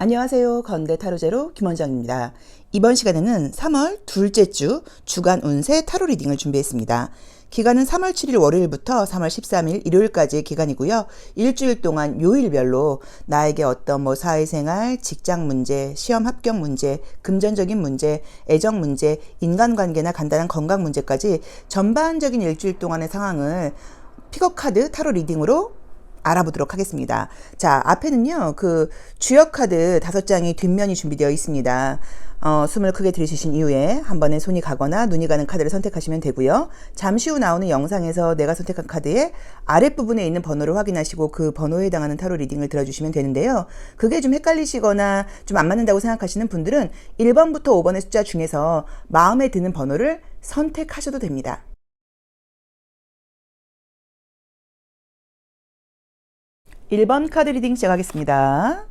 안녕하세요. 건대 타로제로 김원장입니다. 이번 시간에는 3월 둘째 주 주간 운세 타로 리딩을 준비했습니다. 기간은 3월 7일 월요일부터 3월 13일 일요일까지의 기간이고요. 일주일 동안 요일별로 나에게 어떤 사회생활, 직장 문제, 시험 합격 문제, 금전적인 문제, 애정 문제, 인간관계나 간단한 건강 문제까지 전반적인 일주일 동안의 상황을 픽업 카드 타로 리딩으로 알아보도록 하겠습니다. 자, 앞에는요, 주역 카드 5장이 뒷면이 준비되어 있습니다. 숨을 크게 들이쉬신 이후에 한 번에 손이 가거나 눈이 가는 카드를 선택하시면 되고요. 잠시 후 나오는 영상에서 내가 선택한 카드의 아랫부분에 있는 번호를 확인하시고 그 번호에 해당하는 타로 리딩을 들어주시면 되는데요. 그게 좀 헷갈리시거나 좀 안 맞는다고 생각하시는 분들은 1번부터 5번의 숫자 중에서 마음에 드는 번호를 선택하셔도 됩니다. 1번 카드 리딩 시작하겠습니다.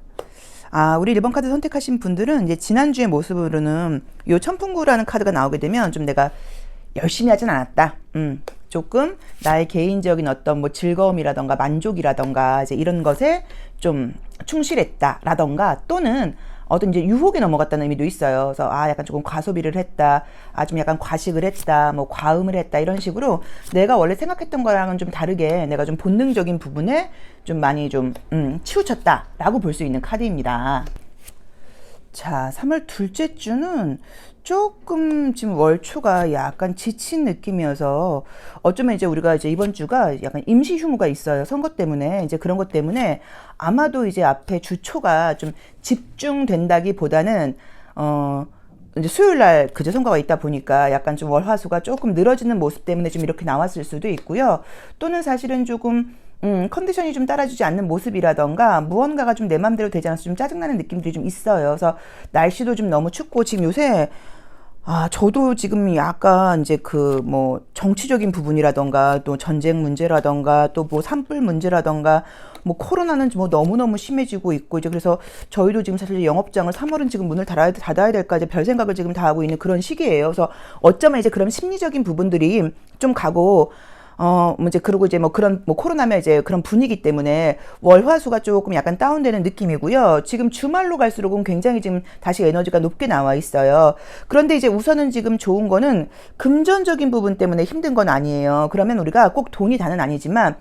우리 1번 카드 선택하신 분들은 이제 지난주의 모습으로는 요 천풍구라는 카드가 나오게 되면 좀 내가 열심히 하진 않았다. 조금 나의 개인적인 어떤 즐거움이라던가 만족이라던가 이제 이런 것에 좀 충실했다라던가 또는 어떤 이제 유혹에 넘어갔다는 의미도 있어요. 그래서 약간 조금 과소비를 했다, 좀 약간 과식을 했다, 과음을 했다 이런 식으로 내가 원래 생각했던 거랑은 좀 다르게 내가 좀 본능적인 부분에 좀 많이 좀 치우쳤다라고 볼 수 있는 카드입니다. 자, 3월 둘째 주는 조금 지금 월초가 약간 지친 느낌이어서 어쩌면 이제 우리가 이제 이번 주가 약간 임시 휴무가 있어요. 선거 때문에 이제 그런 것 때문에 아마도 이제 앞에 주초가 좀 집중된다기보다는 이제 수요일 날 그제 선거가 있다 보니까 약간 좀 월화수가 조금 늘어지는 모습 때문에 좀 이렇게 나왔을 수도 있고요. 또는 사실은 조금 컨디션이 좀 따라주지 않는 모습이라던가 무언가가 좀 내 맘대로 되지 않아서 좀 짜증나는 느낌들이 좀 있어요. 그래서 날씨도 좀 너무 춥고 지금 요새 저도 지금 약간 이제 정치적인 부분이라던가 또 전쟁 문제라던가 또 산불 문제라던가 코로나는 너무너무 심해지고 있고 이제 그래서 저희도 지금 사실 영업장을 3월은 지금 문을 닫아야 될까 이제 별 생각을 지금 다 하고 있는 그런 시기예요. 그래서 어쩌면 이제 그런 심리적인 부분들이 좀 가고 이제 그리고 이제 그런 코로나면 이제 그런 분위기 때문에 월화수가 조금 약간 다운되는 느낌이고요. 지금 주말로 갈수록은 굉장히 지금 다시 에너지가 높게 나와 있어요. 그런데 이제 우선은 지금 좋은 거는 금전적인 부분 때문에 힘든 건 아니에요. 그러면 우리가 꼭 돈이 다는 아니지만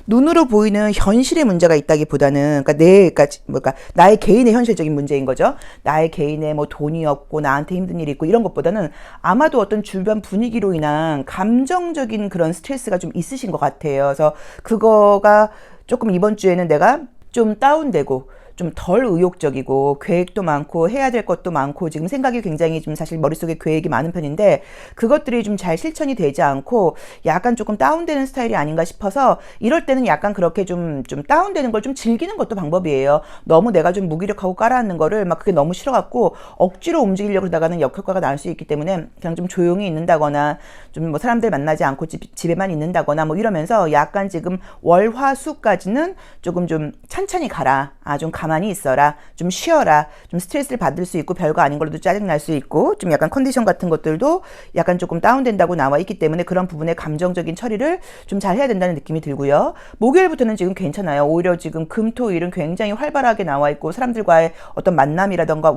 눈으로 보이는 현실의 문제가 있다기보다는, 그러니까 나의 개인의 현실적인 문제인 거죠. 나의 개인의 돈이 없고 나한테 힘든 일이 있고 이런 것보다는 아마도 어떤 주변 분위기로 인한 감정적인 그런 스트레스가 좀 있으신 것 같아요. 그래서 그거가 조금 이번 주에는 내가 좀 다운되고 좀 덜 의욕적이고 계획도 많고 해야 될 것도 많고 지금 생각이 굉장히 좀 사실 머릿속에 계획이 많은 편인데 그것들이 좀 잘 실천이 되지 않고 약간 조금 다운되는 스타일이 아닌가 싶어서 이럴 때는 약간 그렇게 좀 다운되는 걸 좀 즐기는 것도 방법이에요. 너무 내가 좀 무기력하고 깔아앉는 거를 그게 너무 싫어갖고 억지로 움직이려고 그러다가는 역효과가 날 수 있기 때문에 그냥 좀 조용히 있는다거나 좀 사람들 만나지 않고 집에만 있는다거나 이러면서 약간 지금 월화수까지는 조금 좀 천천히 가라. 좀 가만히 있어라. 좀 쉬어라. 좀 스트레스를 받을 수 있고 별거 아닌 걸로도 짜증날 수 있고 좀 약간 컨디션 같은 것들도 약간 조금 다운된다고 나와 있기 때문에 그런 부분의 감정적인 처리를 좀 잘 해야 된다는 느낌이 들고요. 목요일부터는 지금 괜찮아요. 오히려 지금 금, 토, 일은 굉장히 활발하게 나와 있고 사람들과의 어떤 만남이라던가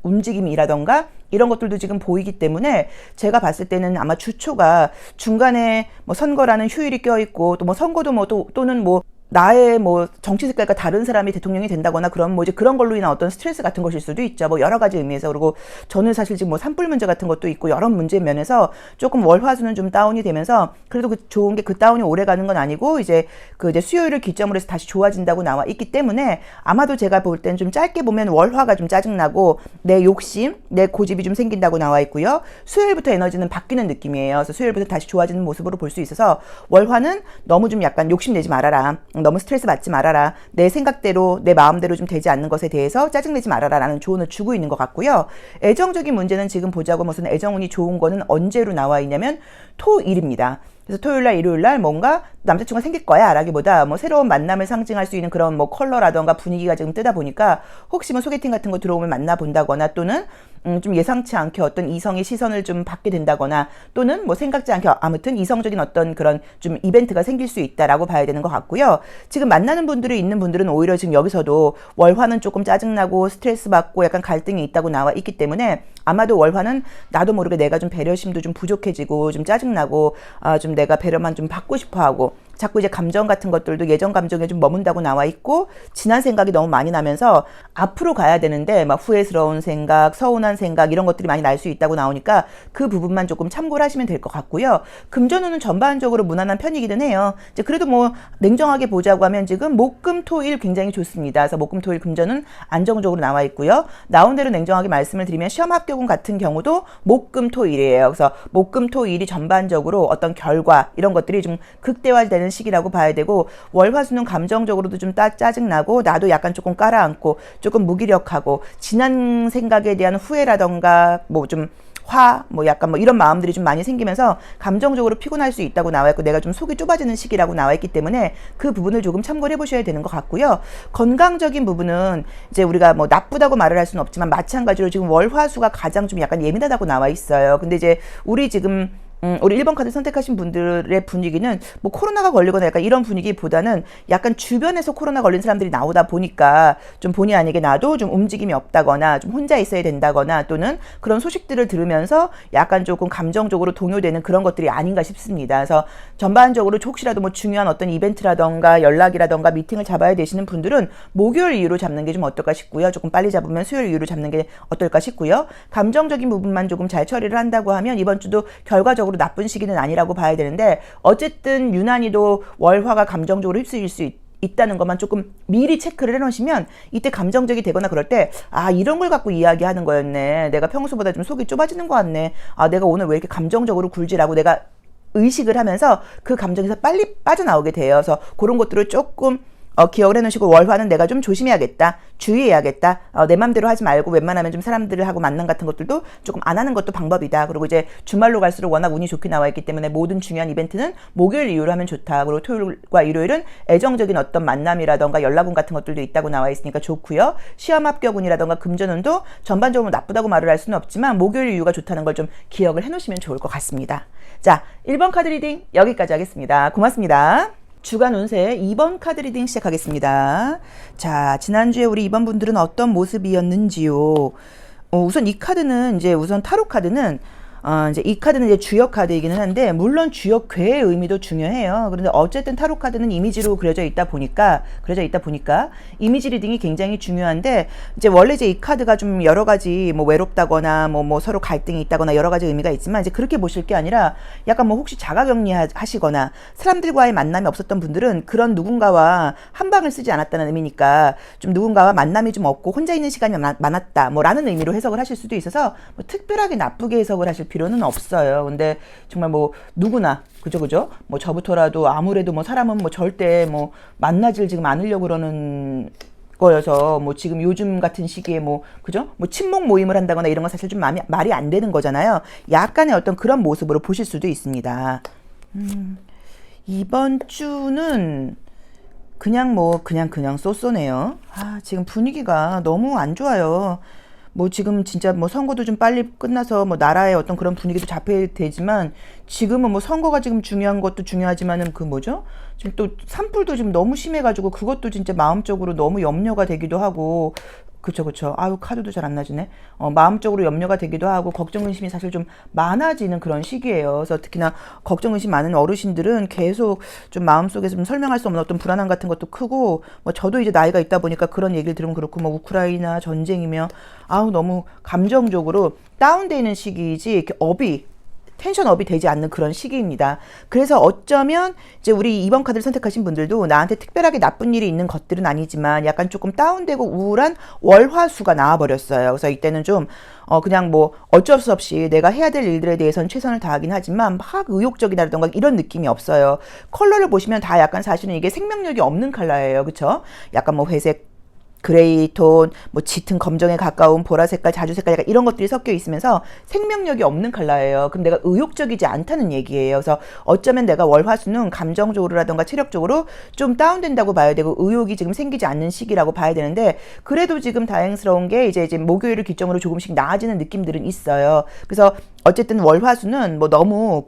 움직임이라던가 이런 것들도 지금 보이기 때문에 제가 봤을 때는 아마 주초가 중간에 선거라는 휴일이 껴있고 또 선거도 또는 나의 정치 색깔과 다른 사람이 대통령이 된다거나 그런 이제 그런 걸로 인한 어떤 스트레스 같은 것일 수도 있죠. 여러 가지 의미에서. 그리고 저는 사실 지금 산불 문제 같은 것도 있고 여러 문제 면에서 조금 월화수는 좀 다운이 되면서 그래도 좋은 게 그 다운이 오래 가는 건 아니고 이제 수요일을 기점으로 해서 다시 좋아진다고 나와 있기 때문에 아마도 제가 볼 땐 좀 짧게 보면 월화가 좀 짜증나고 내 욕심, 내 고집이 좀 생긴다고 나와 있고요. 수요일부터 에너지는 바뀌는 느낌이에요. 그래서 수요일부터 다시 좋아지는 모습으로 볼 수 있어서 월화는 너무 좀 약간 욕심내지 말아라. 너무 스트레스 받지 말아라. 내 생각대로 내 마음대로 좀 되지 않는 것에 대해서 짜증내지 말아라 라는 조언을 주고 있는 것 같고요. 애정적인 문제는 지금 보자고 무슨 애정운이 좋은 거는 언제로 나와 있냐면 토일입니다. 그래서 토요일날, 일요일날 뭔가 남자친구가 생길 거야 라기보다 뭐 새로운 만남을 상징할 수 있는 그런 뭐 컬러라던가 분위기가 지금 뜨다 보니까 혹시 뭐 소개팅 같은 거 들어오면 만나본다거나 또는 좀 예상치 않게 어떤 이성의 시선을 좀 받게 된다거나 또는 뭐 생각지 않게 아무튼 이성적인 어떤 그런 좀 이벤트가 생길 수 있다라고 봐야 되는 것 같고요. 지금 만나는 분들이 있는 분들은 오히려 지금 여기서도 월화는 조금 짜증나고 스트레스 받고 약간 갈등이 있다고 나와 있기 때문에 아마도 월화는 나도 모르게 내가 좀 배려심도 좀 부족해지고 좀 짜증나고 좀 내가 배려만 좀 받고 싶어하고 자꾸 이제 감정 같은 것들도 예전 감정에 좀 머문다고 나와 있고 지난 생각이 너무 많이 나면서 앞으로 가야 되는데 막 후회스러운 생각, 서운한 생각 이런 것들이 많이 날 수 있다고 나오니까 그 부분만 조금 참고를 하시면 될 것 같고요. 금전운은 전반적으로 무난한 편이기는 해요. 이제 그래도 뭐 냉정하게 보자고 하면 지금 목금토일 굉장히 좋습니다. 그래서 목금토일 금전은 안정적으로 나와 있고요. 나온 대로 냉정하게 말씀을 드리면 시험 합격운 같은 경우도 목금토일이에요. 그래서 목금토일이 전반적으로 어떤 결과 이런 것들이 좀 극대화되는 시기라고 봐야 되고 월화수는 감정적으로도 좀 짜증나고 나도 약간 조금 깔아앉고 조금 무기력하고 지난 생각에 대한 후회라던가 뭐 좀 뭐 약간 뭐 이런 마음들이 좀 많이 생기면서 감정적으로 피곤할 수 있다고 나와 있고 내가 좀 속이 좁아지는 시기라고 나와 있기 때문에 그 부분을 조금 참고를 해보셔야 되는 것 같고요. 건강적인 부분은 이제 우리가 뭐 나쁘다고 말을 할 수는 없지만 마찬가지로 지금 월화수가 가장 좀 약간 예민하다고 나와 있어요. 근데 이제 우리 지금 우리 1번 카드 선택하신 분들의 분위기는 뭐 코로나가 걸리거나 약간 이런 분위기보다는 약간 주변에서 코로나 걸린 사람들이 나오다 보니까 좀 본의 아니게 나도 좀 움직임이 없다거나 좀 혼자 있어야 된다거나 또는 그런 소식들을 들으면서 약간 조금 감정적으로 동요되는 그런 것들이 아닌가 싶습니다. 그래서 전반적으로 혹시라도 뭐 중요한 어떤 이벤트라던가 연락이라던가 미팅을 잡아야 되시는 분들은 목요일 이후로 잡는 게 좀 어떨까 싶고요. 조금 빨리 잡으면 수요일 이후로 잡는 게 어떨까 싶고요. 감정적인 부분만 조금 잘 처리를 한다고 하면 이번 주도 결과적으로 나쁜 시기는 아니라고 봐야 되는데 어쨌든 유난히도 월화가 감정적으로 휩쓸릴 수 있다는 것만 조금 미리 체크를 해놓으시면 이때 감정적이 되거나 그럴 때 이런 걸 갖고 이야기하는 거였네. 내가 평소보다 좀 속이 좁아지는 것 같네. 내가 오늘 왜 이렇게 감정적으로 굴지라고 내가 의식을 하면서 그 감정에서 빨리 빠져나오게 돼요. 그래서 그런 것들을 조금 기억을 해놓으시고 월화는 내가 좀 조심해야겠다. 주의해야겠다. 내 맘대로 하지 말고 웬만하면 좀 사람들을 하고 만난 같은 것들도 조금 안 하는 것도 방법이다. 그리고 이제 주말로 갈수록 워낙 운이 좋게 나와 있기 때문에 모든 중요한 이벤트는 목요일 이후로 하면 좋다. 그리고 토요일과 일요일은 애정적인 어떤 만남이라던가 연락운 같은 것들도 있다고 나와 있으니까 좋고요. 시험 합격운이라던가 금전운도 전반적으로 나쁘다고 말을 할 수는 없지만 목요일 이후가 좋다는 걸 좀 기억을 해놓으시면 좋을 것 같습니다. 자, 1번 카드 리딩 여기까지 하겠습니다. 고맙습니다. 주간 운세 2번 카드 리딩 시작하겠습니다. 자, 지난주에 우리 2번 분들은 어떤 모습이었는지요? 우선 이 카드는 이제 우선 타로 카드는 이제 이 카드는 이제 주역 카드이기는 한데 물론 주역 괴의 의미도 중요해요. 그런데 어쨌든 타로 카드는 이미지로 그려져 있다 보니까 이미지 리딩이 굉장히 중요한데 이제 원래 이제 이 카드가 좀 여러 가지 뭐 외롭다거나 뭐 서로 갈등이 있다거나 여러 가지 의미가 있지만 이제 그렇게 보실 게 아니라 약간 뭐 혹시 자가격리 하시거나 사람들과의 만남이 없었던 분들은 그런 누군가와 한 방을 쓰지 않았다는 의미니까 좀 누군가와 만남이 좀 없고 혼자 있는 시간이 많았다 뭐 라는 의미로 해석을 하실 수도 있어서 뭐 특별하게 나쁘게 해석을 하실 필요는 없어요. 근데 정말 뭐 누구나 그죠? 뭐 저부터라도 아무래도 뭐 사람은 뭐 절대 뭐 만나질 지금 않으려고 그러는 거여서 뭐 지금 요즘 같은 시기에 뭐 그죠? 뭐 친목 모임을 한다거나 이런 건 사실 좀 말이 안 되는 거잖아요. 약간의 어떤 그런 모습으로 보실 수도 있습니다. 이번 주는 그냥 쏘쏘네요. 지금 분위기가 너무 안 좋아요. 뭐 지금 진짜 뭐 선거도 좀 빨리 끝나서 뭐 나라의 어떤 그런 분위기도 잡혀야 되지만 지금은 뭐 선거가 지금 중요한 것도 중요하지만은 그 뭐죠? 지금 또 산불도 지금 너무 심해가지고 그것도 진짜 마음적으로 너무 염려가 되기도 하고 그쵸. 아유, 카드도 잘 안 나지네. 마음적으로 염려가 되기도 하고, 걱정, 의심이 사실 좀 많아지는 그런 시기예요. 그래서 특히나 걱정, 의심 많은 어르신들은 계속 좀 마음속에서 좀 설명할 수 없는 어떤 불안함 같은 것도 크고, 뭐 저도 이제 나이가 있다 보니까 그런 얘기를 들으면 그렇고, 뭐 우크라이나 전쟁이며, 너무 감정적으로 다운되는 시기이지, 이렇게 텐션업이 되지 않는 그런 시기입니다. 그래서 어쩌면 이제 우리 2번 카드를 선택하신 분들도 나한테 특별하게 나쁜 일이 있는 것들은 아니지만 약간 조금 다운되고 우울한 월화수가 나와버렸어요. 그래서 이때는 좀 그냥 뭐 어쩔 수 없이 내가 해야 될 일들에 대해서는 최선을 다하긴 하지만 막 의욕적이다던가 이런 느낌이 없어요. 컬러를 보시면 다 약간 사실은 이게 생명력이 없는 컬러예요. 그쵸? 약간 뭐 회색 그레이 톤, 뭐 짙은 검정에 가까운 보라 색깔, 자주 색깔 약간 이런 것들이 섞여 있으면서 생명력이 없는 컬러예요. 그럼 내가 의욕적이지 않다는 얘기예요. 그래서 어쩌면 내가 월화수는 감정적으로라던가 체력적으로 좀 다운된다고 봐야 되고 의욕이 지금 생기지 않는 시기라고 봐야 되는데 그래도 지금 다행스러운 게 이제 목요일을 기점으로 조금씩 나아지는 느낌들은 있어요. 그래서 어쨌든 월화수는 뭐 너무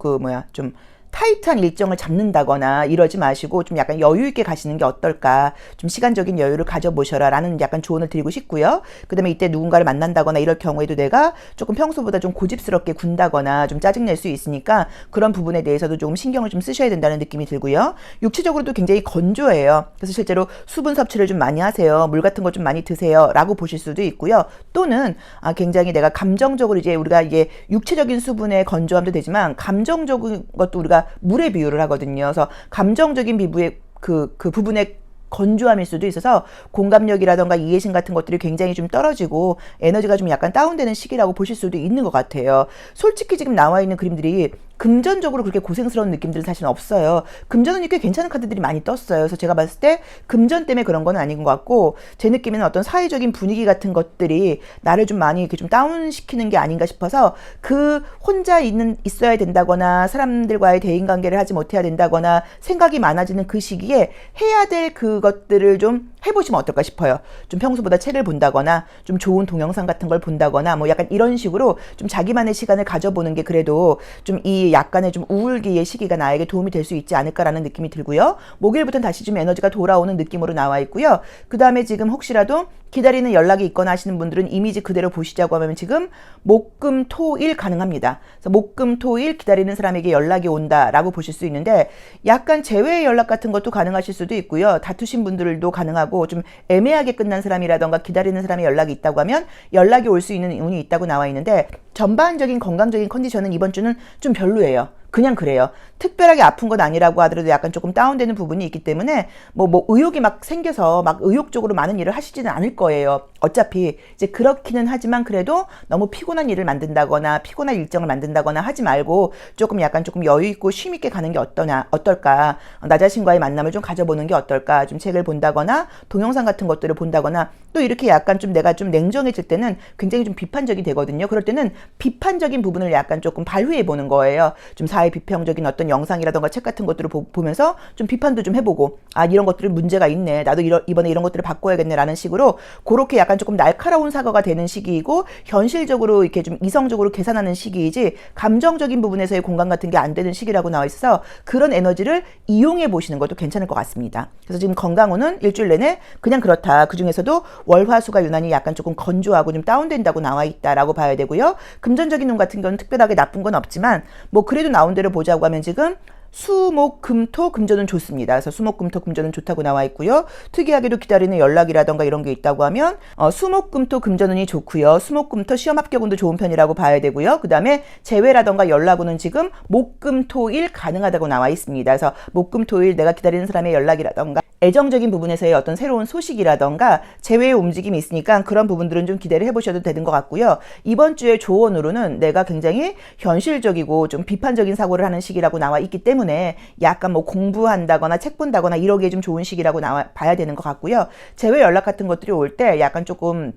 좀 타이트한 일정을 잡는다거나 이러지 마시고 좀 약간 여유 있게 가시는 게 어떨까. 좀 시간적인 여유를 가져보셔라 라는 약간 조언을 드리고 싶고요. 그 다음에 이때 누군가를 만난다거나 이럴 경우에도 내가 조금 평소보다 좀 고집스럽게 군다거나 좀 짜증낼 수 있으니까 그런 부분에 대해서도 조금 신경을 좀 쓰셔야 된다는 느낌이 들고요. 육체적으로도 굉장히 건조해요. 그래서 실제로 수분 섭취를 좀 많이 하세요. 물 같은 거 좀 많이 드세요 라고 보실 수도 있고요. 또는 굉장히 내가 감정적으로 이제 우리가 이게 육체적인 수분의 건조함도 되지만 감정적인 것도 우리가 물에 비유를 하거든요. 그래서 감정적인 피부의 그 부분의 건조함일 수도 있어서 공감력이라던가 이해심 같은 것들이 굉장히 좀 떨어지고 에너지가 좀 약간 다운되는 시기라고 보실 수도 있는 것 같아요. 솔직히 지금 나와 있는 그림들이 금전적으로 그렇게 고생스러운 느낌들은 사실 없어요. 금전은 꽤 괜찮은 카드들이 많이 떴어요. 그래서 제가 봤을 때 금전 때문에 그런 건 아닌 것 같고 제 느낌에는 어떤 사회적인 분위기 같은 것들이 나를 좀 많이 이렇게 좀 다운시키는 게 아닌가 싶어서 그 혼자 있어야 된다거나 사람들과의 대인관계를 하지 못해야 된다거나 생각이 많아지는 그 시기에 해야 될 그것들을 좀 해보시면 어떨까 싶어요. 좀 평소보다 책을 본다거나 좀 좋은 동영상 같은 걸 본다거나 뭐 약간 이런 식으로 좀 자기만의 시간을 가져보는 게 그래도 좀 이 약간의 좀 우울기의 시기가 나에게 도움이 될 수 있지 않을까라는 느낌이 들고요. 목요일부터는 다시 좀 에너지가 돌아오는 느낌으로 나와 있고요. 그 다음에 지금 혹시라도 기다리는 연락이 있거나 하시는 분들은 이미지 그대로 보시자고 하면 지금 목금토일 가능합니다. 그래서 목금토일 기다리는 사람에게 연락이 온다라고 보실 수 있는데 약간 재회의 연락 같은 것도 가능하실 수도 있고요. 다투신 분들도 가능하고 좀 애매하게 끝난 사람이라던가 기다리는 사람의 연락이 있다고 하면 연락이 올 수 있는 운이 있다고 나와 있는데 전반적인 건강적인 컨디션은 이번 주는 좀 별로예요. 그냥 그래요. 특별하게 아픈 건 아니라고 하더라도 약간 조금 다운되는 부분이 있기 때문에 뭐 의욕이 막 생겨서 막 의욕적으로 많은 일을 하시지는 않을 거예요. 어차피 이제 그렇기는 하지만 그래도 너무 피곤한 일을 만든다거나 피곤한 일정을 만든다거나 하지 말고 조금 여유 있고 쉼 있게 가는 게 어떨까. 나 자신과의 만남을 좀 가져보는 게 어떨까. 좀 책을 본다거나 동영상 같은 것들을 본다거나 또 이렇게 약간 좀 내가 좀 냉정해질 때는 굉장히 좀 비판적이 되거든요. 그럴 때는 비판적인 부분을 약간 조금 발휘해 보는 거예요. 좀 사회 비평적인 어떤 영상이라던가 책 같은 것들을 보면서 좀 비판도 좀 해보고 이런 것들이 문제가 있네. 나도 이번에 이런 것들을 바꿔야겠네 라는 식으로 그렇게 약간 조금 날카로운 사과가 되는 시기이고 현실적으로 이렇게 좀 이성적으로 계산하는 시기이지 감정적인 부분에서의 공감 같은 게 안 되는 시기라고 나와 있어서 그런 에너지를 이용해 보시는 것도 괜찮을 것 같습니다. 그래서 지금 건강운은 일주일 내내 그냥 그렇다. 그 중에서도 월화수가 유난히 약간 조금 건조하고 좀 다운된다고 나와 있다라고 봐야 되고요. 금전적인 운 같은 경우는 특별하게 나쁜 건 없지만 뭐 그래도 나온 대로 보자고 하면 지금 수, 목, 금, 토, 금전은 좋습니다. 그래서 수, 목, 금, 토, 금전은 좋다고 나와 있고요. 특이하게도 기다리는 연락이라던가 이런 게 있다고 하면 수, 목, 금, 토, 금전운이 좋고요. 수, 목, 금, 토 시험 합격운도 좋은 편이라고 봐야 되고요. 그 다음에 재회라던가 연락운은 지금 목, 금, 토, 일 가능하다고 나와 있습니다. 그래서 목, 금, 토, 일 내가 기다리는 사람의 연락이라던가 애정적인 부분에서의 어떤 새로운 소식이라던가 재회의 움직임이 있으니까 그런 부분들은 좀 기대를 해보셔도 되는 것 같고요. 이번 주의 조언으로는 내가 굉장히 현실적이고 좀 비판적인 사고를 하는 시기라고 나와 있기 때문에 약간 뭐 공부한다거나 책 본다거나 이러기에 좀 좋은 시기라고 봐야 되는 것 같고요. 재회 연락 같은 것들이 올 때 약간 조금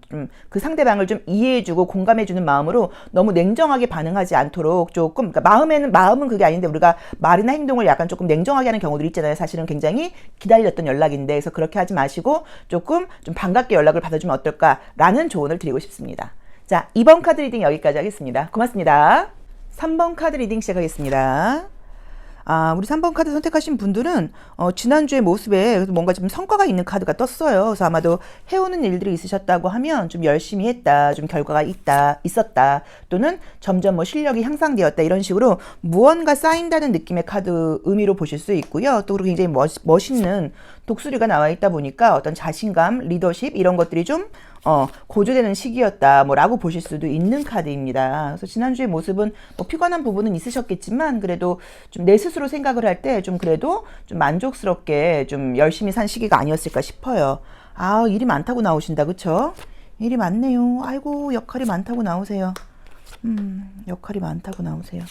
그 상대방을 좀 이해해주고 공감해주는 마음으로 너무 냉정하게 반응하지 않도록 조금 그러니까 마음은 그게 아닌데 우리가 말이나 행동을 약간 조금 냉정하게 하는 경우들이 있잖아요. 사실은 굉장히 기다렸던 연락인데 그래서 그렇게 하지 마시고 조금 좀 반갑게 연락을 받아주면 어떨까라는 조언을 드리고 싶습니다. 자, 2번 카드 리딩 여기까지 하겠습니다. 고맙습니다. 3번 카드 리딩 시작하겠습니다. 우리 3번 카드 선택하신 분들은 지난주의 모습에 뭔가 좀 성과가 있는 카드가 떴어요. 그래서 아마도 해오는 일들이 있으셨다고 하면 좀 열심히 했다, 좀 결과가 있었다, 또는 점점 뭐 실력이 향상되었다 이런 식으로 무언가 쌓인다는 느낌의 카드 의미로 보실 수 있고요. 또 그리고 굉장히 멋있는 독수리가 나와 있다 보니까 어떤 자신감, 리더십 이런 것들이 좀 고조되는 시기였다 라고 보실 수도 있는 카드입니다. 그래서 지난주의 모습은 뭐 피곤한 부분은 있으셨겠지만 그래도 좀 내 스스로 생각을 할 때 좀 그래도 좀 만족스럽게 좀 열심히 산 시기가 아니었을까 싶어요. 일이 많다고 나오신다. 그쵸? 일이 많네요. 아이고 역할이 많다고 나오세요. 역할이 많다고 나오세요.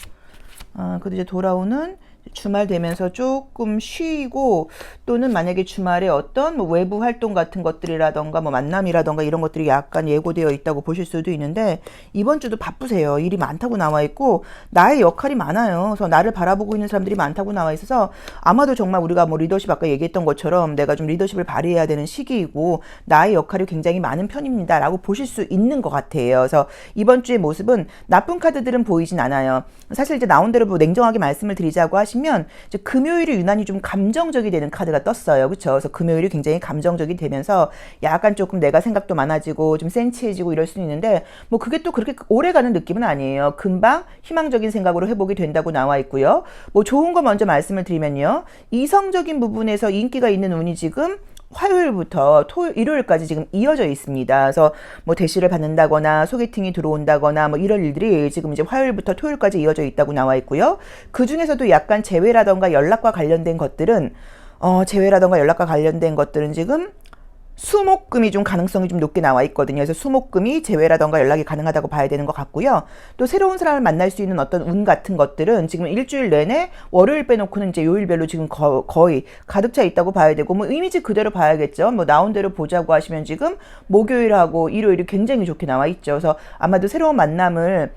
그래도 이제 돌아오는 주말 되면서 조금 쉬고 또는 만약에 주말에 어떤 뭐 외부 활동 같은 것들이라던가 뭐 만남이라던가 이런 것들이 약간 예고되어 있다고 보실 수도 있는데 이번 주도 바쁘세요. 일이 많다고 나와 있고 나의 역할이 많아요. 그래서 나를 바라보고 있는 사람들이 많다고 나와 있어서 아마도 정말 우리가 뭐 리더십 아까 얘기했던 것처럼 내가 좀 리더십을 발휘해야 되는 시기이고 나의 역할이 굉장히 많은 편입니다 라고 보실 수 있는 것 같아요. 그래서 이번 주의 모습은 나쁜 카드들은 보이진 않아요. 사실 이제 나온 대로 뭐 냉정하게 말씀을 드리자고 하시면 이제 금요일이 유난히 좀 감정적이 되는 카드가 떴어요. 그렇죠? 그래서 금요일이 굉장히 감정적이 되면서 약간 조금 내가 생각도 많아지고 좀 센치해지고 이럴 수 있는데 뭐 그게 또 그렇게 오래 가는 느낌은 아니에요. 금방 희망적인 생각으로 회복이 된다고 나와 있고요. 뭐 좋은 거 먼저 말씀을 드리면요. 이성적인 부분에서 인기가 있는 운이 지금 화요일부터 일요일까지 지금 이어져 있습니다. 그래서 뭐 대시를 받는다거나 소개팅이 들어온다거나 뭐 이런 일들이 지금 이제 화요일부터 토요일까지 이어져 있다고 나와 있고요. 그 중에서도 약간 재회라던가 연락과 관련된 것들은 지금 수목금이 좀 가능성이 좀 높게 나와 있거든요. 그래서 수목금이 재회라던가 연락이 가능하다고 봐야 되는 것 같고요. 또 새로운 사람을 만날 수 있는 어떤 운 같은 것들은 지금 일주일 내내 월요일 빼놓고는 이제 요일별로 지금 거의 가득 차 있다고 봐야 되고 뭐 이미지 그대로 봐야겠죠. 뭐 나온 대로 보자고 하시면 지금 목요일하고 일요일이 굉장히 좋게 나와 있죠. 그래서 아마도 새로운 만남을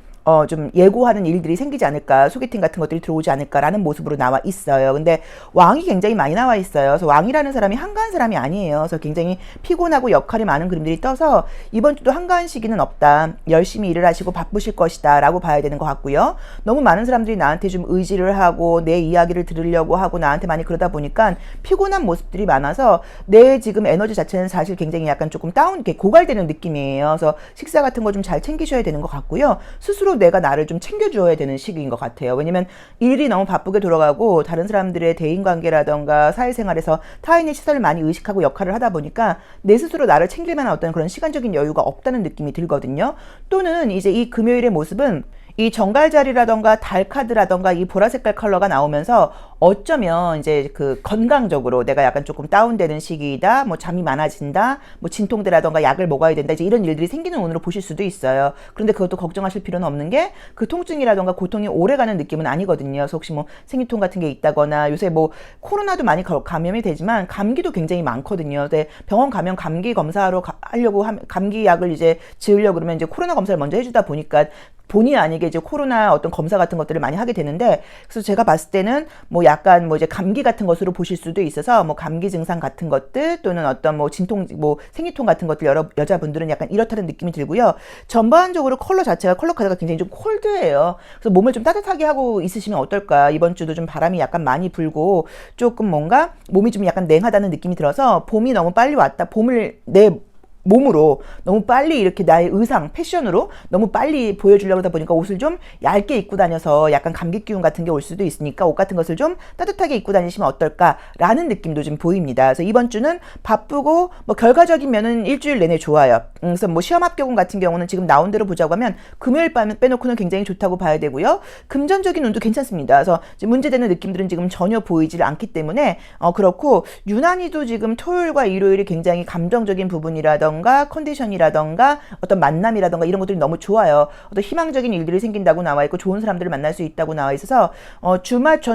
좀 예고하는 일들이 생기지 않을까, 소개팅 같은 것들이 들어오지 않을까라는 모습으로 나와 있어요. 근데 왕이 굉장히 많이 나와 있어요. 그래서 왕이라는 사람이 한가한 사람이 아니에요. 그래서 굉장히 피곤하고 역할이 많은 그림들이 떠서 이번 주도 한가한 시기는 없다. 열심히 일을 하시고 바쁘실 것이다 라고 봐야 되는 것 같고요. 너무 많은 사람들이 나한테 좀 의지를 하고 내 이야기를 들으려고 하고 나한테 많이 그러다 보니까 피곤한 모습들이 많아서 내 지금 에너지 자체는 사실 굉장히 약간 조금 이렇게 고갈되는 느낌이에요. 그래서 식사 같은 거 좀 잘 챙기셔야 되는 것 같고요. 스스로 내가 나를 좀 챙겨줘야 되는 시기인 것 같아요. 왜냐면 일이 너무 바쁘게 돌아가고 다른 사람들의 대인관계라던가 사회생활에서 타인의 시선을 많이 의식하고 역할을 하다 보니까 내 스스로 나를 챙길 만한 어떤 그런 시간적인 여유가 없다는 느낌이 들거든요. 또는 이제 이 금요일의 모습은 이 정갈자리라던가 달카드라던가 이 보라색깔 컬러가 나오면서 어쩌면 이제 그 건강적으로 내가 약간 조금 다운되는 시기이다, 뭐 잠이 많아진다, 뭐 진통제라던가 약을 먹어야 된다, 이제 이런 일들이 생기는 운으로 보실 수도 있어요. 그런데 그것도 걱정하실 필요는 없는 게 그 통증이라던가 고통이 오래가는 느낌은 아니거든요. 그래서 혹시 뭐 생리통 같은 게 있다거나 요새 뭐 코로나도 많이 감염이 되지만 감기도 굉장히 많거든요. 근데 병원 가면 감기 검사하러 하려고 감기 약을 이제 지으려고 그러면 이제 코로나 검사를 먼저 해주다 보니까 본의 아니게 이제 코로나 어떤 검사 같은 것들을 많이 하게 되는데, 그래서 제가 봤을 때는 뭐 약간 뭐 이제 감기 같은 것으로 보실 수도 있어서 뭐 감기 증상 같은 것들 또는 어떤 뭐 진통 뭐 생리통 같은 것들 여자분들은 약간 이렇다는 느낌이 들고요. 전반적으로 컬러 자체가 컬러 카드가 굉장히 좀 콜드해요. 그래서 몸을 좀 따뜻하게 하고 있으시면 어떨까. 이번 주도 좀 바람이 약간 많이 불고 조금 뭔가 몸이 좀 약간 냉하다는 느낌이 들어서 봄이 너무 빨리 왔다. 봄을 내 몸으로 너무 빨리 이렇게 나의 의상, 패션으로 너무 빨리 보여주려고 하다 보니까 옷을 좀 얇게 입고 다녀서 약간 감기 기운 같은 게 올 수도 있으니까 옷 같은 것을 좀 따뜻하게 입고 다니시면 어떨까라는 느낌도 좀 보입니다. 그래서 이번 주는 바쁘고 뭐 결과적인 면은 일주일 내내 좋아요. 그래서 뭐 시험 합격운 같은 경우는 지금 나온 대로 보자고 하면 금요일 밤 빼놓고는 굉장히 좋다고 봐야 되고요. 금전적인 운도 괜찮습니다. 그래서 문제되는 느낌들은 지금 전혀 보이질 않기 때문에 그렇고 유난히도 지금 토요일과 일요일이 굉장히 감정적인 부분이라던가 컨디션이라던가 어떤 만남이라던가 이런 것들이 너무 좋아요. 어떤 희망적인 일들이 생긴다고 나와 있고 좋은 사람들을 만날 수 있다고 나와 있어서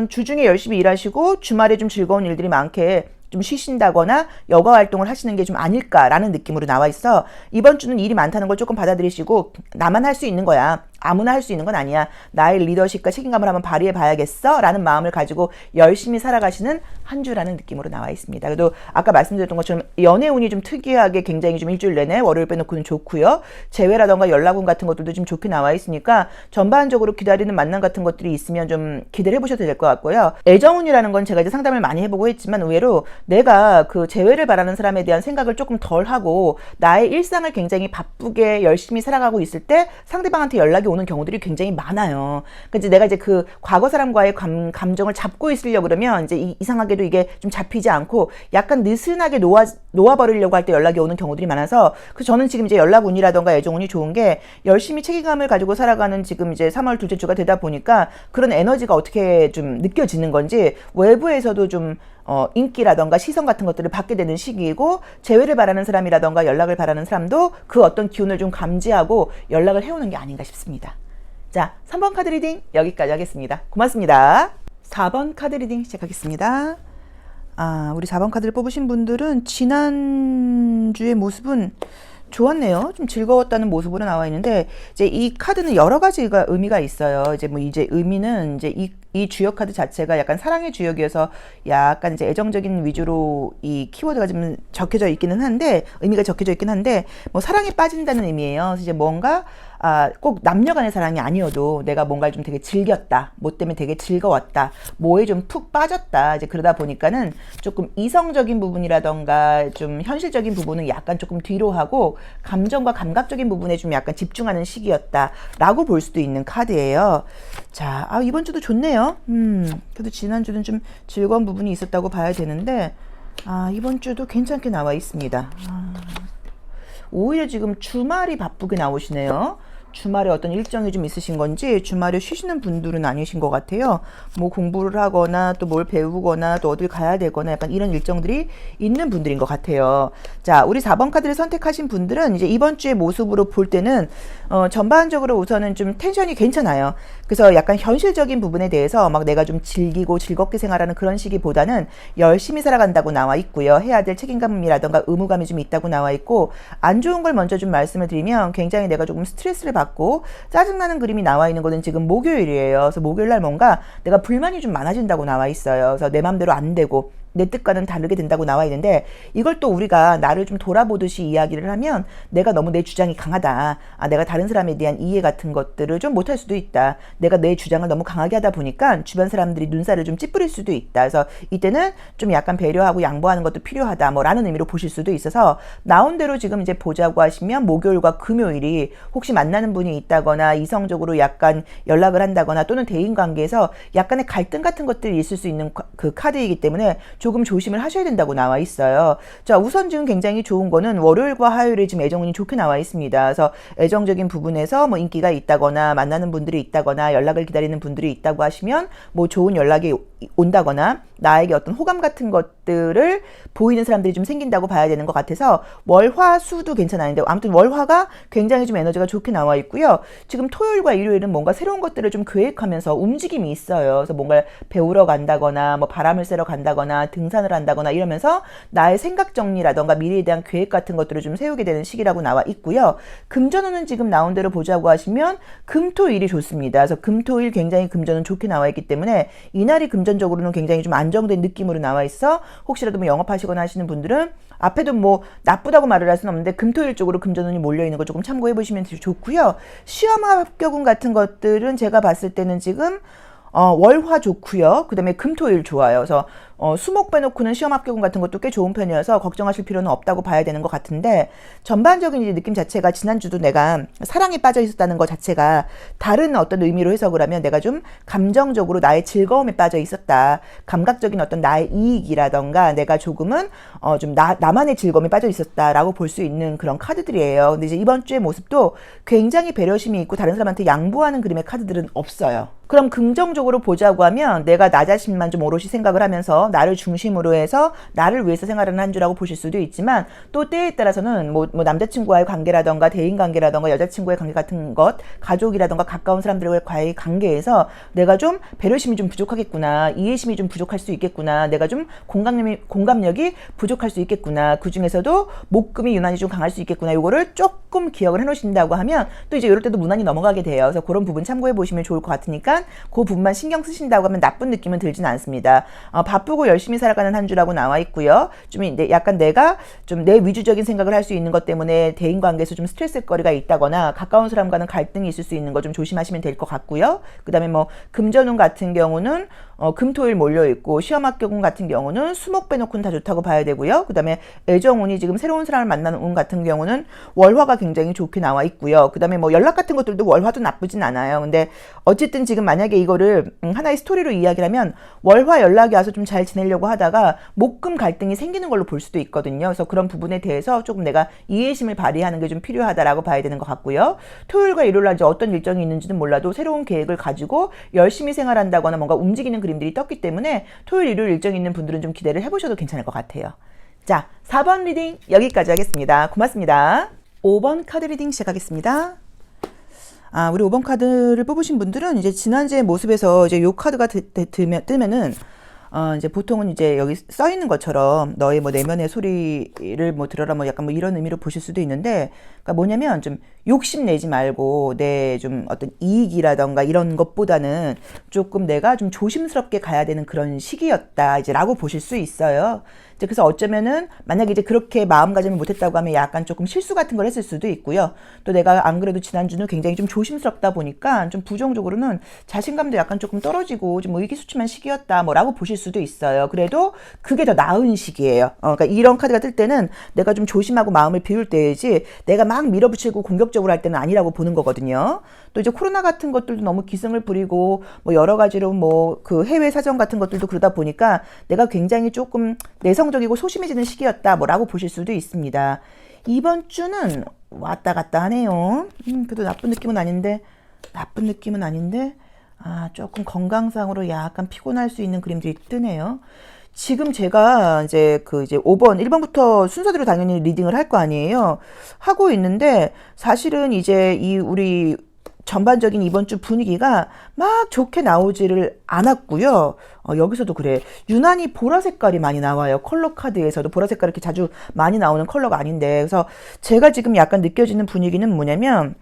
주중에 열심히 일하시고 주말에 좀 즐거운 일들이 많게 좀 쉬신다거나 여가 활동을 하시는 게 좀 아닐까라는 느낌으로 나와 있어 이번 주는 일이 많다는 걸 조금 받아들이시고 나만 할 수 있는 거야. 아무나 할 수 있는 건 아니야. 나의 리더십과 책임감을 한번 발휘해 봐야겠어 라는 마음을 가지고 열심히 살아가시는 한 주라는 느낌으로 나와 있습니다. 그래도 아까 말씀드렸던 것처럼 연애운이 좀 특이하게 굉장히 좀 일주일 내내 월요일 빼놓고는 좋고요. 재회라던가 연락운 같은 것들도 좀 좋게 나와 있으니까 전반적으로 기다리는 만남 같은 것들이 있으면 좀 기대를 해보셔도 될 것 같고요. 애정운이라는 건 제가 이제 상담을 많이 해보고 했지만 의외로 내가 그 재회를 바라는 사람에 대한 생각을 조금 덜 하고 나의 일상을 굉장히 바쁘게 열심히 살아가고 있을 때 상대방한테 연락이 오는 경우들이 굉장히 많아요. 그러니까 이제 내가 이제 그 과거 사람과의 감정을 잡고 있으려고 그러면 이제 이상하게도 이게 좀 잡히지 않고 약간 느슨하게 놓아버리려고 할 때 연락이 오는 경우들이 많아서 그래서 저는 지금 이제 연락운이라던가 애정운이 좋은 게 열심히 책임감을 가지고 살아가는 지금 이제 3월 둘째 주가 되다 보니까 그런 에너지가 어떻게 좀 느껴지는 건지 외부에서도 좀 인기라던가 시선 같은 것들을 받게 되는 시기이고 재회를 바라는 사람이라던가 연락을 바라는 사람도 그 어떤 기운을 좀 감지하고 연락을 해오는 게 아닌가 싶습니다. 자, 3번 카드 리딩 여기까지 하겠습니다. 고맙습니다. 4번 카드 리딩 시작하겠습니다. 우리 4번 카드를 뽑으신 분들은 지난주의 모습은 좋았네요. 좀 즐거웠다는 모습으로 나와 있는데, 이제 이 카드는 여러 가지가 의미가 있어요. 이제 의미는 이제 이 주역 카드 자체가 약간 사랑의 주역이어서 약간 이제 애정적인 위주로 이 키워드가 좀 적혀져 있기는 한데, 의미가 적혀져 있긴 한데, 뭐 사랑에 빠진다는 의미예요. 그래서 이제 뭔가 꼭 남녀 간의 사랑이 아니어도 내가 뭔가를 좀 되게 즐겼다, 뭐 때문에 되게 즐거웠다, 뭐에 좀 푹 빠졌다, 이제 그러다 보니까는 조금 이성적인 부분이라던가 좀 현실적인 부분은 약간 조금 뒤로 하고 감정과 감각적인 부분에 좀 약간 집중하는 시기였다라고 볼 수도 있는 카드예요. 자, 이번 주도 좋네요. 그래도 지난주는 좀 즐거운 부분이 있었다고 봐야 되는데, 이번 주도 괜찮게 나와 있습니다. 오히려 지금 주말이 바쁘게 나오시네요. 주말에 어떤 일정이 좀 있으신 건지 주말에 쉬시는 분들은 아니신 것 같아요. 뭐 공부를 하거나 또 뭘 배우거나 또 어딜 가야 되거나 약간 이런 일정들이 있는 분들인 것 같아요. 자, 우리 4번 카드를 선택하신 분들은 이제 이번 주의 모습으로 볼 때는 전반적으로 우선은 좀 텐션이 괜찮아요. 그래서 약간 현실적인 부분에 대해서 막 내가 좀 즐기고 즐겁게 생활하는 그런 시기보다는 열심히 살아간다고 나와 있고요. 해야 될 책임감이라던가 의무감이 좀 있다고 나와 있고, 안 좋은 걸 먼저 좀 말씀을 드리면 굉장히 내가 조금 스트레스를 받고 짜증나는 그림이 나와 있는 거는 지금 목요일이에요. 그래서 목요일날 뭔가 내가 불만이 좀 많아진다고 나와 있어요. 그래서 내 맘대로 안 되고 내 뜻과는 다르게 된다고 나와 있는데, 이걸 또 우리가 나를 좀 돌아보듯이 이야기를 하면 내가 너무 내 주장이 강하다, 내가 다른 사람에 대한 이해 같은 것들을 좀 못할 수도 있다, 내가 내 주장을 너무 강하게 하다 보니까 주변 사람들이 눈살을 좀 찌푸릴 수도 있다, 그래서 이때는 좀 약간 배려하고 양보하는 것도 필요하다, 뭐 라는 의미로 보실 수도 있어서, 나온 대로 지금 이제 보자고 하시면 목요일과 금요일이 혹시 만나는 분이 있다거나 이성적으로 약간 연락을 한다거나 또는 대인관계에서 약간의 갈등 같은 것들이 있을 수 있는 그 카드이기 때문에 조금 조심을 하셔야 된다고 나와 있어요. 자, 우선 지금 굉장히 좋은 거는 월요일과 화요일에 지금 애정운이 좋게 나와 있습니다. 그래서 애정적인 부분에서 뭐 인기가 있다거나 만나는 분들이 있다거나 연락을 기다리는 분들이 있다고 하시면 뭐 좋은 연락이 온다거나 나에게 어떤 호감 같은 것들을 보이는 사람들이 좀 생긴다고 봐야 되는 것 같아서, 월화수도 괜찮았는데 아무튼 월화가 굉장히 좀 에너지가 좋게 나와 있고요. 지금 토요일과 일요일은 뭔가 새로운 것들을 좀 계획하면서 움직임이 있어요. 그래서 뭔가 배우러 간다거나 뭐 바람을 쐬러 간다거나 등산을 한다거나 이러면서 나의 생각 정리라던가 미래에 대한 계획 같은 것들을 좀 세우게 되는 시기라고 나와 있고요. 금전운은 지금 나온 대로 보자고 하시면 금토일이 좋습니다. 그래서 금토일 굉장히 금전은 좋게 나와 있기 때문에 이날이 금전적으로는 굉장히 좀 안정된 느낌으로 나와 있어 혹시라도 뭐 영업하시거나 하시는 분들은 앞에도 뭐 나쁘다고 말을 할 수는 없는데 금토일 쪽으로 금전운이 몰려있는 거 조금 참고해 보시면 좋고요. 시험 합격운 같은 것들은 제가 봤을 때는 지금 월화 좋고요. 그 다음에 금토일 좋아요. 그래서 수목 빼놓고는 시험 합격운 같은 것도 꽤 좋은 편이어서 걱정하실 필요는 없다고 봐야 되는 것 같은데, 전반적인 이제 느낌 자체가 지난주도 내가 사랑에 빠져 있었다는 것 자체가 다른 어떤 의미로 해석을 하면 내가 좀 감정적으로 나의 즐거움에 빠져 있었다, 감각적인 어떤 나의 이익이라던가 내가 조금은 좀 나만의 즐거움에 빠져 있었다라고 볼 수 있는 그런 카드들이에요. 근데 이제 이번 주의 모습도 굉장히 배려심이 있고 다른 사람한테 양보하는 그림의 카드들은 없어요. 그럼 긍정적으로 보자고 하면 내가 나 자신만 좀 오롯이 생각을 하면서 나를 중심으로 해서 나를 위해서 생활하는 한 주라고 보실 수도 있지만, 또 때에 따라서는 뭐 남자친구와의 관계라던가 대인관계라던가 여자친구의 관계 같은 것, 가족이라던가 가까운 사람들과의 관계에서 내가 좀 배려심이 좀 부족하겠구나, 이해심이 좀 부족할 수 있겠구나, 내가 좀 공감력이 부족할 수 있겠구나, 그 중에서도 목금이 유난히 좀 강할 수 있겠구나, 요거를 조금 기억을 해놓으신다고 하면 또 이제 이럴 때도 무난히 넘어가게 돼요. 그래서 그런 부분 참고해 보시면 좋을 것 같으니까 그 부분만 신경 쓰신다고 하면 나쁜 느낌은 들진 않습니다. 바쁘고 열심히 살아가는 한 주라고 나와 있고요. 좀 약간 내가 좀 내 위주적인 생각을 할 수 있는 것 때문에 대인관계에서 좀 스트레스거리가 있다거나 가까운 사람과는 갈등이 있을 수 있는 거 좀 조심하시면 될 것 같고요. 그 다음에 뭐 금전운 같은 경우는 금토일 몰려있고, 시험 합격운 같은 경우는 수목 빼놓고는 다 좋다고 봐야 되고요. 그 다음에 애정운이 지금 새로운 사람을 만나는 운 같은 경우는 월화가 굉장히 좋게 나와 있고요. 그 다음에 뭐 연락 같은 것들도 월화도 나쁘진 않아요. 근데 어쨌든 지금 만약에 이거를 하나의 스토리로 이야기를 하면 월화 연락이 와서 좀 잘 지내려고 하다가 목금 갈등이 생기는 걸로 볼 수도 있거든요. 그래서 그런 부분에 대해서 조금 내가 이해심을 발휘하는 게 좀 필요하다라고 봐야 되는 것 같고요. 토요일과 일요일날 이제 어떤 일정이 있는지는 몰라도 새로운 계획을 가지고 열심히 생활한다거나 뭔가 움직이는 그림들이 떴기 때문에 토요일, 일요일 일정이 있는 분들은 좀 기대를 해보셔도 괜찮을 것 같아요. 자, 4번 리딩 여기까지 하겠습니다. 고맙습니다. 5번 카드 리딩 시작하겠습니다. 우리 5번 카드를 뽑으신 분들은 이제 지난주의 모습에서 이제 요 카드가 뜨면은 이제 보통은 이제 여기 써 있는 것처럼 너의 뭐 내면의 소리를 뭐 들어라 뭐 약간 뭐 이런 의미로 보실 수도 있는데, 그러니까 뭐냐면 좀 욕심내지 말고 내 좀 어떤 이익이라던가 이런 것보다는 조금 내가 좀 조심스럽게 가야 되는 그런 시기였다 이제라고 보실 수 있어요. 이제 그래서 어쩌면은 만약에 이제 그렇게 마음가짐을 못했다고 하면 약간 조금 실수 같은 걸 했을 수도 있고요. 또 내가 안 그래도 지난주는 굉장히 좀 조심스럽다 보니까 좀 부정적으로는 자신감도 약간 조금 떨어지고 좀 의기소침한 시기였다 뭐라고 보실 수도 있어요. 그래도 그게 더 나은 시기예요. 그러니까 이런 카드가 뜰 때는 내가 좀 조심하고 마음을 비울 때이지 내가 막 밀어붙이고 공격적으로 할 때는 아니라고 보는 거거든요. 또 이제 코로나 같은 것들도 너무 기승을 부리고 뭐 여러 가지로 뭐 그 해외 사정 같은 것들도 그러다 보니까 내가 굉장히 조금 내성적이고 소심해지는 시기였다 뭐라고 보실 수도 있습니다. 이번 주는 왔다 갔다 하네요. 그래도 나쁜 느낌은 아닌데 조금 건강상으로 약간 피곤할 수 있는 그림들이 뜨네요. 지금 제가 이제 5번, 1번부터 순서대로 당연히 리딩을 할 거 아니에요. 하고 있는데 사실은 이제 이 우리 전반적인 이번 주 분위기가 막 좋게 나오지를 않았고요. 여기서도 그래. 유난히 보라 색깔이 많이 나와요. 컬러 카드에서도 보라 색깔이 이렇게 자주 많이 나오는 컬러가 아닌데. 그래서 제가 지금 약간 느껴지는 분위기는 뭐냐면,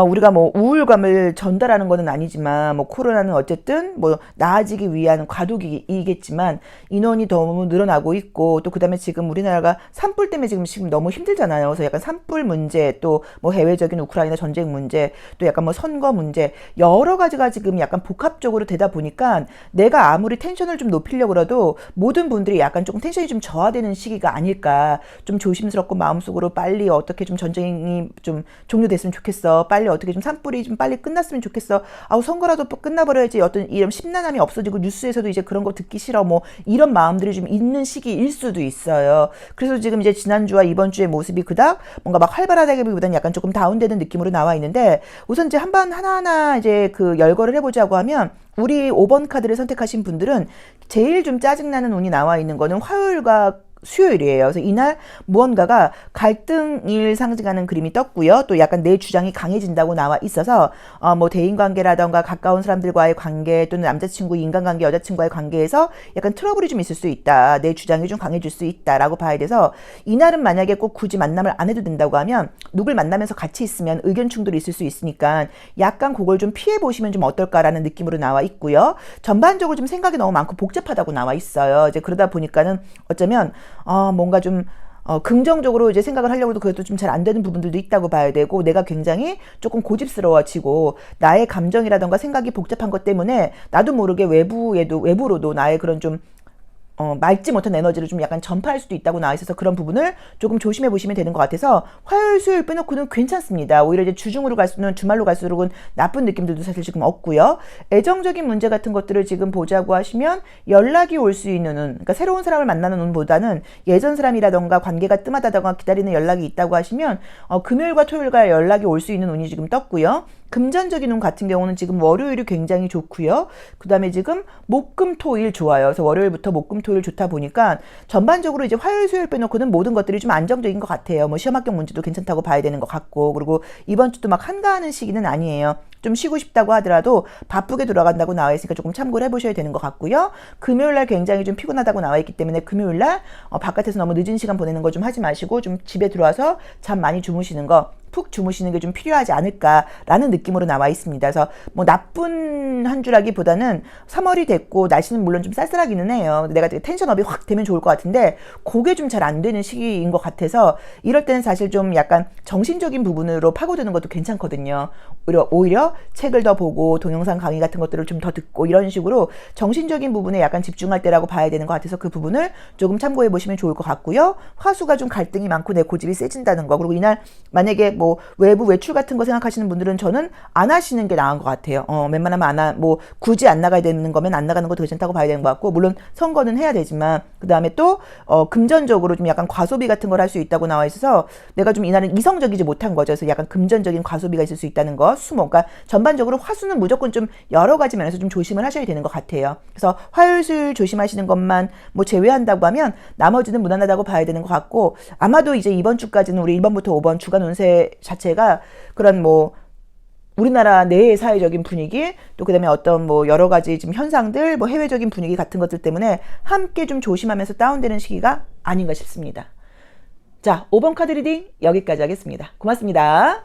우리가 뭐 우울감을 전달하는 것은 아니지만 뭐 코로나는 어쨌든 뭐 나아지기 위한 과도기이겠지만 인원이 너무 늘어나고 있고 또 그다음에 지금 우리나라가 산불 때문에 지금 너무 힘들잖아요. 그래서 약간 산불 문제 또 뭐 해외적인 우크라이나 전쟁 문제 또 약간 뭐 선거 문제 여러 가지가 지금 약간 복합적으로 되다 보니까 내가 아무리 텐션을 좀 높이려고 해도 모든 분들이 약간 조금 텐션이 좀 저하되는 시기가 아닐까. 좀 조심스럽고 마음속으로 빨리 어떻게 좀 전쟁이 좀 종료됐으면 좋겠어. 빨리 어떻게 좀 산불이 좀 빨리 끝났으면 좋겠어. 선거라도 끝나버려야지. 어떤 이런 심란함이 없어지고 뉴스에서도 이제 그런 거 듣기 싫어. 뭐 이런 마음들이 좀 있는 시기일 수도 있어요. 그래서 지금 이제 지난주와 이번 주의 모습이 그닥 뭔가 막 활발하다기보다는 약간 조금 다운되는 느낌으로 나와 있는데, 우선 이제 한번 하나하나 이제 열거를 해보자고 하면 우리 5번 카드를 선택하신 분들은 제일 좀 짜증나는 운이 나와 있는 거는 화요일과 수요일이에요. 그래서 이날 무언가가 갈등을 상징하는 그림이 떴고요. 또 약간 내 주장이 강해진다고 나와 있어서 뭐 대인관계라던가 가까운 사람들과의 관계 또는 남자친구, 인간관계, 여자친구와의 관계에서 약간 트러블이 좀 있을 수 있다. 내 주장이 좀 강해질 수 있다라고 봐야 돼서 이날은 만약에 꼭 굳이 만남을 안 해도 된다고 하면 누굴 만나면서 같이 있으면 의견 충돌이 있을 수 있으니까 약간 그걸 좀 피해 보시면 좀 어떨까라는 느낌으로 나와 있고요. 전반적으로 좀 생각이 너무 많고 복잡하다고 나와 있어요. 이제 그러다 보니까는 어쩌면 뭔가 좀 긍정적으로 이제 생각을 하려고 해도 그래도 좀 잘 안 되는 부분들도 있다고 봐야 되고, 내가 굉장히 조금 고집스러워지고 나의 감정이라던가 생각이 복잡한 것 때문에 나도 모르게 외부로도 나의 그런 좀 맑지 못한 에너지를 좀 약간 전파할 수도 있다고 나와 있어서 그런 부분을 조금 조심해 보시면 되는 것 같아서 화요일, 수요일 빼놓고는 괜찮습니다. 오히려 이제 주말로 갈수록은 나쁜 느낌들도 사실 지금 없고요. 애정적인 문제 같은 것들을 지금 보자고 하시면 연락이 올 수 있는 운, 그러니까 새로운 사람을 만나는 운보다는 예전 사람이라던가 관계가 뜸하다던가 기다리는 연락이 있다고 하시면 금요일과 토요일과 연락이 올 수 있는 운이 지금 떴고요. 금전적인 운 같은 경우는 지금 월요일이 굉장히 좋고요. 그 다음에 지금 목금토일 좋아요. 그래서 월요일부터 목금토일 좋다 보니까 전반적으로 이제 화요일, 수요일 빼놓고는 모든 것들이 좀 안정적인 것 같아요. 뭐 시험 합격 문제도 괜찮다고 봐야 되는 것 같고, 그리고 이번 주도 막 한가하는 시기는 아니에요. 좀 쉬고 싶다고 하더라도 바쁘게 돌아간다고 나와 있으니까 조금 참고를 해보셔야 되는 것 같고요. 금요일날 굉장히 좀 피곤하다고 나와 있기 때문에 금요일날 바깥에서 너무 늦은 시간 보내는 거 좀 하지 마시고 좀 집에 들어와서 잠 많이 주무시는 거, 푹 주무시는 게 좀 필요하지 않을까라는 느낌으로 나와 있습니다. 그래서 뭐 나쁜 한 주라기보다는 3월이 됐고 날씨는 물론 좀 쌀쌀하기는 해요. 내가 텐션업이 확 되면 좋을 것 같은데 그게 좀 잘 안 되는 시기인 것 같아서 이럴 때는 사실 좀 약간 정신적인 부분으로 파고드는 것도 괜찮거든요. 오히려 책을 더 보고 동영상 강의 같은 것들을 좀 더 듣고 이런 식으로 정신적인 부분에 약간 집중할 때라고 봐야 되는 것 같아서 그 부분을 조금 참고해 보시면 좋을 것 같고요. 화수가 좀 갈등이 많고 내 고집이 세진다는 거, 그리고 이날 만약에 뭐 외부 외출 같은 거 생각하시는 분들은 저는 안 하시는 게 나은 것 같아요. 웬만하면 뭐 굳이 안 나가야 되는 거면 안 나가는 것도 괜찮다고 봐야 되는 것 같고, 물론 선거는 해야 되지만 그 다음에 또 금전적으로 좀 약간 과소비 같은 걸 할 수 있다고 나와 있어서 내가 좀 이날은 이성적이지 못한 거죠. 그래서 약간 금전적인 과소비가 있을 수 있다는 거, 수목. 그러니까 전반적으로 화수는 무조건 좀 여러 가지 면에서 좀 조심을 하셔야 되는 것 같아요. 그래서 화요일, 수요일 조심하시는 것만 뭐 제외한다고 하면 나머지는 무난하다고 봐야 되는 것 같고, 아마도 이제 이번 주까지는 우리 1번부터 5번 주간 운세 자체가 그런 뭐 우리나라 내의 사회적인 분위기, 또 그다음에 어떤 뭐 여러 가지 지금 현상들, 뭐 해외적인 분위기 같은 것들 때문에 함께 좀 조심하면서 다운되는 시기가 아닌가 싶습니다. 자, 5번 카드 리딩 여기까지 하겠습니다. 고맙습니다.